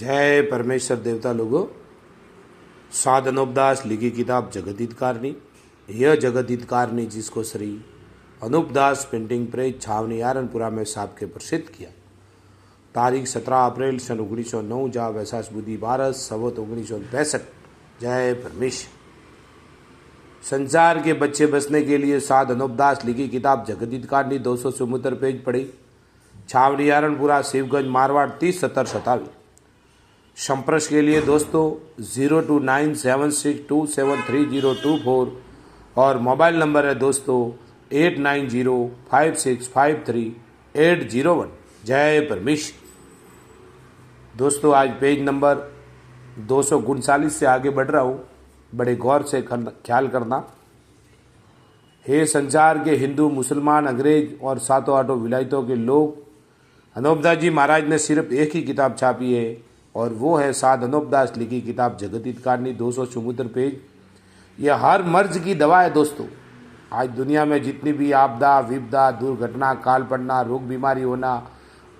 जय परमेश्वर देवता लोगों। साध अनूपदास लिखी किताब जगत हितकारनी। यह जगत हितकारनी जिसको श्री अनूपदास प्रिंटिंग प्रेस छावनी आरनपुरा में साहब के प्रसिद्ध किया। तारीख 17 अप्रैल सन 1909 जहाँ वैसाख बुद्धि 12 संवत 1965। जय परमेश्वर। संसार के बच्चे बसने के लिए साध अनूपदास लिखी किताब जगत हितकारनी 274 पेज पढ़ी। छावनी आरनपुरा शिवगंज मारवाड़ 307027। संपर्क के लिए दोस्तों 029762730024 और मोबाइल नंबर है दोस्तों 8905653801। जय परमेश्वर। दोस्तों आज पेज नंबर 239 से आगे बढ़ रहा हूँ, बड़े गौर से ख्याल करना। हे संसार के हिंदू, मुसलमान, अंग्रेज और सातों आठों विलायतों के लोग, अनूपदास जी महाराज ने सिर्फ एक ही किताब छापी है और वो है साध अनूपदास लिखी किताब जगत हितकारनी 274 पेज। यह हर मर्ज की दवा है दोस्तों। आज दुनिया में जितनी भी आपदा, विपदा, दुर्घटना, काल पड़ना, रोग बीमारी होना,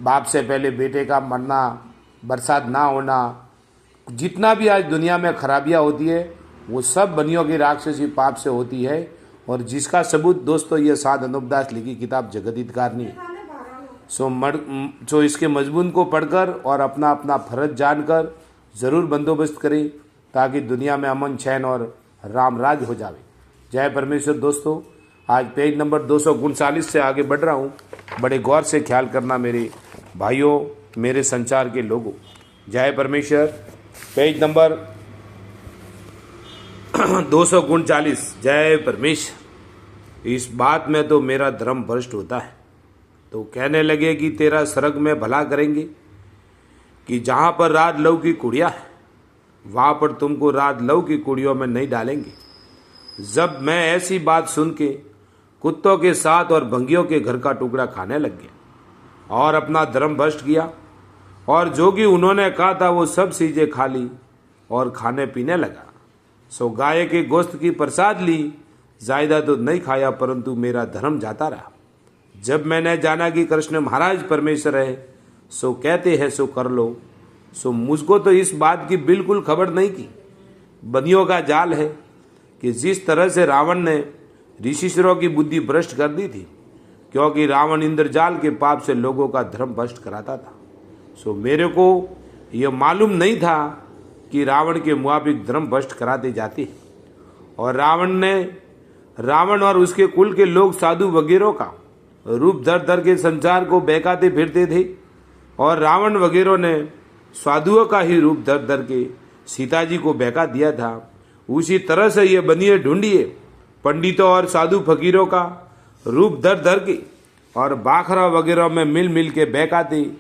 बाप से पहले बेटे का मरना, बरसात ना होना, जितना भी आज दुनिया में खराबियाँ होती है वो सब बनियों की राक्षसी पाप से होती है। और जिसका सबूत दोस्तों ये साध अनूपदास लिखी किताब जगत हितकारनी। सो इसके मजमून को पढ़कर और अपना अपना फर्ज जानकर ज़रूर बंदोबस्त करें ताकि दुनिया में अमन, चैन और राम राज हो जावे। जय परमेश्वर। दोस्तों आज पेज नंबर 239 से आगे बढ़ रहा हूँ, बड़े गौर से ख्याल करना मेरे भाइयों, मेरे संचार के लोगों। जय परमेश्वर। Page number 239। जय परमेश्वर। इस बात में तो मेरा धर्म भ्रष्ट होता है तो कहने लगे कि तेरा स्वर्ग में भला करेंगे कि जहाँ पर रात लव की कुड़ियाँ है वहाँ पर तुमको रात लव की कुड़ियों में नहीं डालेंगे। जब मैं ऐसी बात सुन के कुत्तों के साथ और भंगियों के घर का टुकड़ा खाने लग गया और अपना धर्म भ्रष्ट किया और जो कि उन्होंने कहा था वो सब चीज़ें खा ली और खाने पीने लगा। सो गाय के गोश्त की प्रसाद ली, ज़्यादा तो नहीं खाया परंतु मेरा धर्म जाता रहा। जब मैंने जाना कि कृष्ण महाराज परमेश्वर है, सो कहते हैं सो कर लो, सो मुझको तो इस बात की बिल्कुल खबर नहीं की। बनियों का जाल है कि जिस तरह से रावण ने ऋषिश्वरों की बुद्धि भ्रष्ट कर दी थी, क्योंकि रावण इंद्रजाल के पाप से लोगों का धर्म भ्रष्ट कराता था। सो मेरे को यह मालूम नहीं था कि रावण के मुआबिक धर्म भ्रष्ट कराते जाते और रावण और उसके कुल के लोग साधु वगैरह का रूप धर धर के संसार को बहकाते फिरते थे और रावण वगैरह ने साधुओं का ही रूप धर धर के सीता जी को बहका दिया था। उसी तरह से ये बनिए ढूंढिए पंडितों और साधु फकीरों का रूप धर धर के और बाखरा वगैरह में मिल मिल के बहकाते,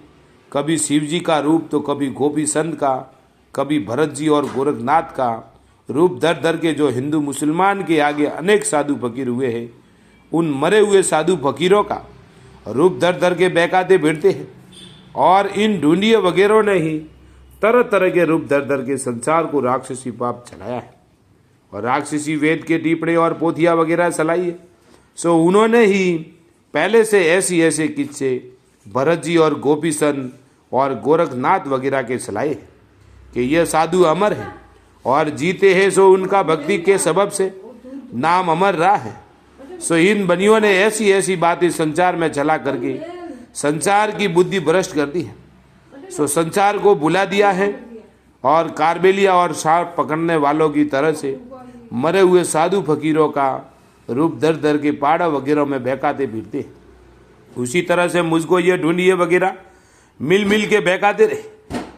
कभी शिव जी का रूप तो कभी गोपी संत का, कभी भरत जी और गोरखनाथ का रूप धर धर के जो हिंदू मुसलमान के आगे अनेक साधु फकीर हुए हैं, उन मरे हुए साधु फकीरों का रूप धर धर के बहकाते फिरते हैं। और इन ढूंढिए वगैरह ने ही तरह तरह के रूप धर धर के संसार को राक्षसी पाप चलाया है और राक्षसी वेद के टीपड़े और पोथिया वगैरह चलाई है। सो उन्होंने ही पहले से ऐसी ऐसे किस्से भरत जी और गोपीसन और गोरखनाथ वगैरह के चलाए कि यह साधु अमर है और जीते हैं, सो उनका भक्ति के सबब से नाम अमर रहा है। सो इन बनियों ने ऐसी ऐसी बातें संसार में चला करके संसार की बुद्धि भ्रष्ट कर दी है। सो संसार को भुला दिया है और कारबेलिया और सांप पकड़ने वालों की तरह से मरे हुए साधु फकीरों का रूप धर धर के पहाड़ा वगैरह में बहकाते फिरते हैं। उसी तरह से मुझको ये ढूंढिए वगैरह मिल मिल के बहकाते रहे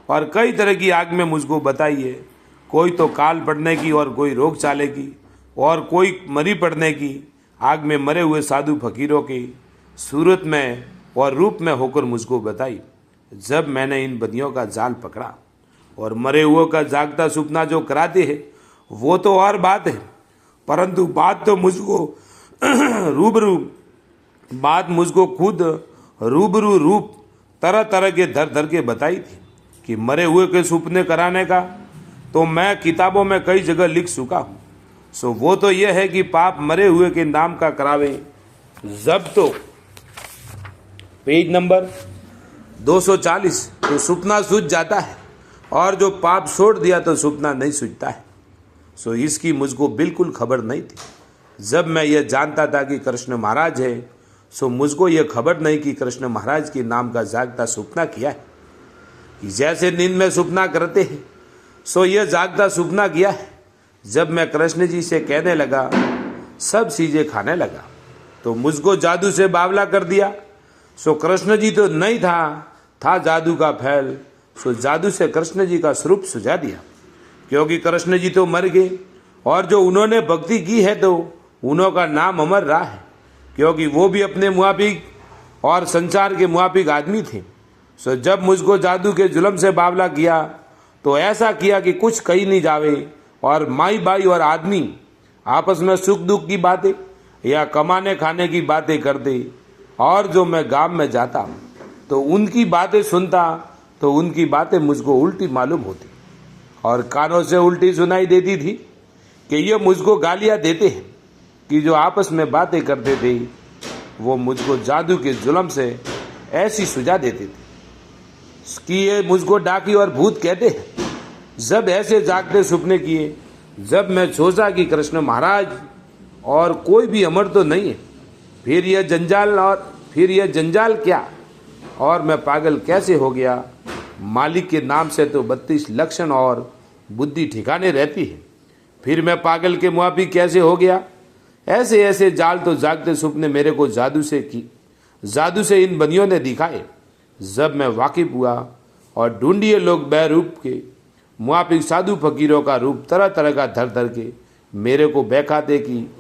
और कई तरह की आग में मुझको बताइए, कोई तो काल पड़ने की और कोई रोग चाले की और कोई मरी पड़ने की आग में मरे हुए साधु फकीरों की सूरत में और रूप में होकर मुझको बताई। जब मैंने इन बदियों का जाल पकड़ा और मरे हुओं का जागता सुपना जो कराते हैं वो तो और बात है, परंतु बात तो मुझको खुद रूबरू रूप तरह तरह के धर धर के बताई थी कि मरे हुए के सुपने कराने का तो मैं किताबों में कई जगह लिख चुका हूँ। सो वो तो यह है कि पाप मरे हुए के नाम का करावे। जब तो पेज नंबर 240 तो सपना सूझ जाता है और जो पाप छोड़ दिया तो सपना नहीं सूझता है। सो इसकी मुझको बिल्कुल खबर नहीं थी। जब मैं ये जानता था कि कृष्ण महाराज है, सो मुझको ये खबर नहीं कि कृष्ण महाराज के नाम का जागता सपना किया है। कि जैसे नींद में सपना करते हैं, सो ये जागता सपना किया है। जब मैं कृष्ण जी से कहने लगा, सब चीज़ें खाने लगा, तो मुझको जादू से बावला कर दिया। सो कृष्ण जी तो नहीं था जादू का फैल। सो जादू से कृष्ण जी का स्वरूप सुझा दिया, क्योंकि कृष्ण जी तो मर गए और जो उन्होंने भक्ति की है तो उन्हों का नाम अमर रहा है, क्योंकि वो भी अपने मुआफिक और संसार के मुआफिक आदमी थे। सो जब मुझको जादू के जुल्म से बावला किया तो ऐसा किया कि कुछ कही नहीं जावे, और माई बाई और आदमी आपस में सुख दुख की बातें या कमाने खाने की बातें करते, और जो मैं गांव में जाता तो उनकी बातें सुनता तो उनकी बातें मुझको उल्टी मालूम होती और कानों से उल्टी सुनाई देती थी कि ये मुझको गालियां देते हैं कि जो आपस में बातें करते थे वो मुझको जादू के जुल्म से ऐसी सुझा देते थे कि ये मुझको डाकी और भूत कहते हैं। जब ऐसे जागते सपने किए, जब मैं सोचा कि कृष्ण महाराज और कोई भी अमर तो नहीं है, फिर यह जंजाल क्या, और मैं पागल कैसे हो गया। मालिक के नाम से तो 32 लक्षण और बुद्धि ठिकाने रहती है, फिर मैं पागल के मुआफिक कैसे हो गया। ऐसे ऐसे जाल तो जागते सपने मेरे को जादू से इन बनियों ने दिखाए। जब मैं वाकिफ हुआ और ढूंढिए लोग बहरूप के मुआफिक साधु फकीरों का रूप तरह तरह का धर के मेरे को बहकाते कि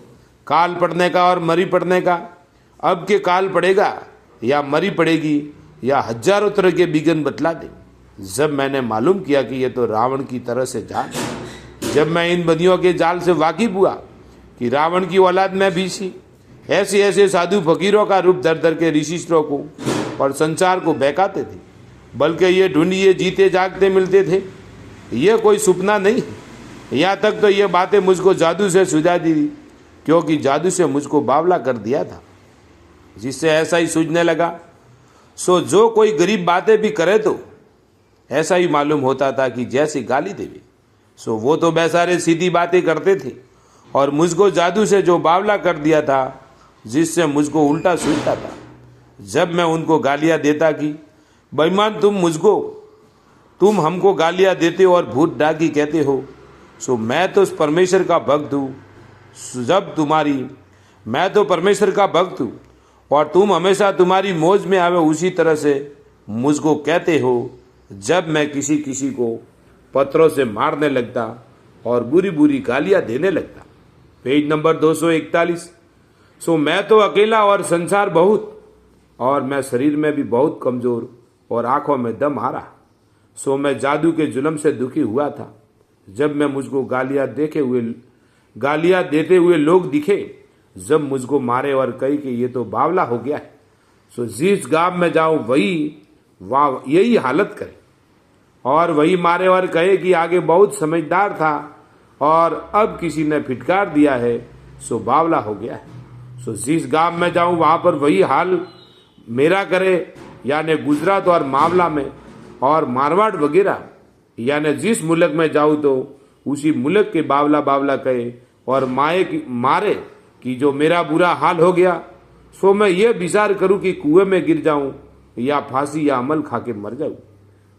काल पड़ने का और मरी पड़ने का, अब के काल पड़ेगा या मरी पड़ेगी या हजारों तरह के बिगन बतला दे। जब मैंने मालूम किया कि ये तो रावण की तरह से जाल, जब मैं इन बदियों के जाल से वाकिफ हुआ कि रावण की औलाद में भी सी, ऐसे ऐसे साधु फकीरों का रूप धर के ऋषिश्रों को और संसार को बहकाते थे, बल्कि ये ढूंढिए जीते जागते मिलते थे। ये कोई सपना नहीं है। यहाँ तक तो ये बातें मुझको जादू से सुझा दी, क्योंकि जादू से मुझको बावला कर दिया था, जिससे ऐसा ही सूझने लगा। सो जो कोई गरीब बातें भी करे तो ऐसा ही मालूम होता था कि जैसे गाली देवे। सो वो तो बेचारे सीधी बातें करते थे, और मुझको जादू से जो बावला कर दिया था, जिससे मुझको उल्टा सूझता था। जब मैं उनको गालियां देता कि बेईमान तुम हमको गालियां देते हो और भूत डाकी कहते हो, सो मैं तो परमेश्वर का भक्त हूँ। मैं तो परमेश्वर का भक्त हूँ और तुम हमेशा तुम्हारी मौज में आवे, उसी तरह से मुझको कहते हो। जब मैं किसी को पत्थरों से मारने लगता और बुरी बुरी गालियां देने लगता। Page number 241। सो मैं तो अकेला और संसार बहुत, और मैं शरीर में भी बहुत कमजोर और आंखों में दम आ रहा। सो मैं जादू के जुल्म से दुखी हुआ था। जब मैं मुझको गालियां देते हुए लोग दिखे, जब मुझको मारे और कही कि ये तो बावला हो गया है, सो जिस गांव में जाऊं यही हालत करे, और वही मारे और कहे कि आगे बहुत समझदार था और अब किसी ने फिटकार दिया है, सो बावला हो गया है। सो जिस गांव में जाऊं वहां पर वही हाल मेरा करे, यानी गुजरात और मामला में और मारवाड़ वगैरह, यानी जिस मुल्क में जाऊं तो उसी मुल्क के बावला कहे और मारे कि जो मेरा बुरा हाल हो गया। सो मैं ये विचार करूं कि कुएं में गिर जाऊं या फांसी या अमल खा के मर जाऊं,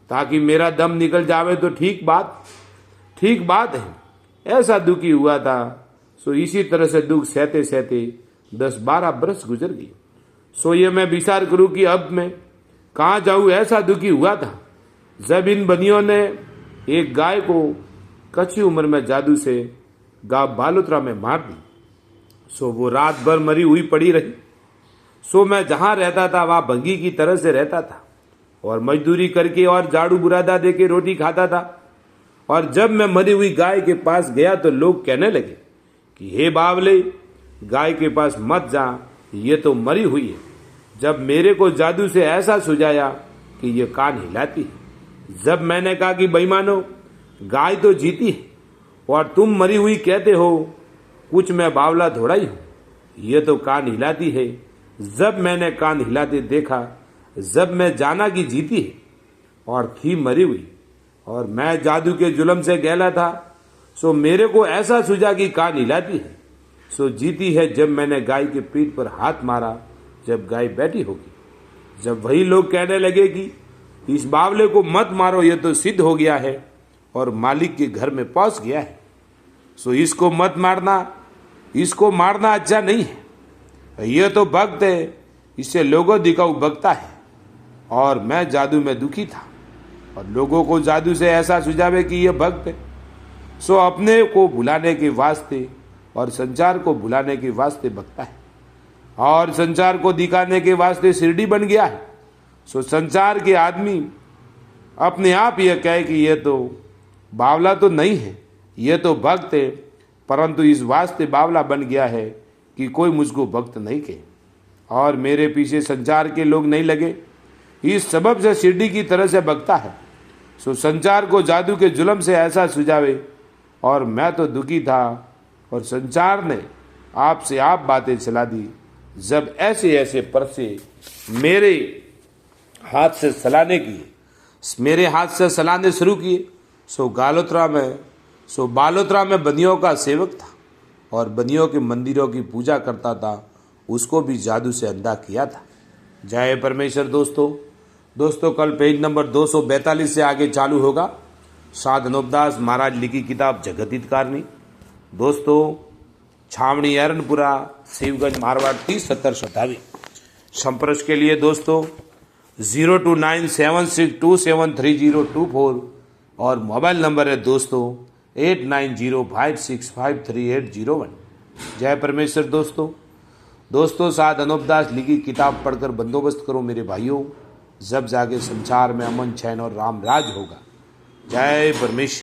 ताकि मेरा दम निकल जावे तो ठीक बात है। ऐसा दुखी हुआ था। सो इसी तरह से दुख सहते सहते 10-12 बरस गुजर गए। सो ये मैं विचार करूं कि अब मैं कहाँ जाऊं, ऐसा दुखी हुआ था। जब इन बनियों ने एक गाय को कच्ची उम्र में जादू से गांव बालोतरा में मार दी, सो वो रात भर मरी हुई पड़ी रही। सो मैं जहां रहता था वहां भंगी की तरह से रहता था और मजदूरी करके और झाड़ू बुरादा दे के रोटी खाता था। और जब मैं मरी हुई गाय के पास गया तो लोग कहने लगे कि हे बावले, गाय के पास मत जा, ये तो मरी हुई है। जब मेरे को जादू से ऐसा सुझाया कि ये कान हिलाती है। जब मैंने कहा कि बेईमानो, गाय तो जीती है और तुम मरी हुई कहते हो, कुछ मैं बावला थोड़ा ही हूं, ये तो कान हिलाती है। जब मैंने कान हिलाते देखा, जब मैं जाना कि जीती है और थी मरी हुई, और मैं जादू के जुल्म से गहला था, सो मेरे को ऐसा सूझा कि कान हिलाती है, सो जीती है जब मैंने गाय के पीठ पर हाथ मारा, जब गाय बैठी होगी। जब वही लोग कहने लगे कि इस बावले को मत मारो, ये तो सिद्ध हो गया है और मालिक के घर में पहुंच गया है, सो इसको मत मारना, इसको मारना अच्छा नहीं है, यह तो भक्त है, इससे लोगों दिखाऊ भगता है। और मैं जादू में दुखी था और लोगों को जादू से ऐसा सुझावे कि यह भक्त है, सो अपने को भुलाने के वास्ते और संसार को भुलाने के वास्ते भगता है और संसार को दिखाने के वास्ते शिरडी बन गया है। सो संसार के आदमी अपने आप यह कहे कि यह तो बावला तो नहीं है, यह तो भक्त है, परंतु इस वास्ते बावला बन गया है कि कोई मुझको भक्त नहीं कहे और मेरे पीछे संसार के लोग नहीं लगे, इस सबब से शिरडी की तरह से भगता है। सो संसार को जादू के जुल्म से ऐसा सुझावे और मैं तो दुखी था और संसार ने आपसे आप बातें चला दी। जब ऐसे ऐसे परसे मेरे हाथ से सलाने शुरू किए, सो बालोतरा में बनियों का सेवक था और बनियों के मंदिरों की पूजा करता था, उसको भी जादू से अंधा किया था। जय परमेश्वर। दोस्तों कल पेज नंबर 242 से आगे चालू होगा साध अनूपदास महाराज लिखी किताब जगत हितकारनी। दोस्तों छावनी एरनपुरा शिवगंज मारवाड़ 307027। संपर्क के लिए दोस्तों 0297627302 और मोबाइल नंबर है दोस्तों 8905653801। जय परमेश्वर। दोस्तों साध अनूपदास लिखी किताब पढ़कर बंदोबस्त करो मेरे भाइयों, जब जाके संसार में अमन चैन और राम राज होगा। जय परमेश्वर।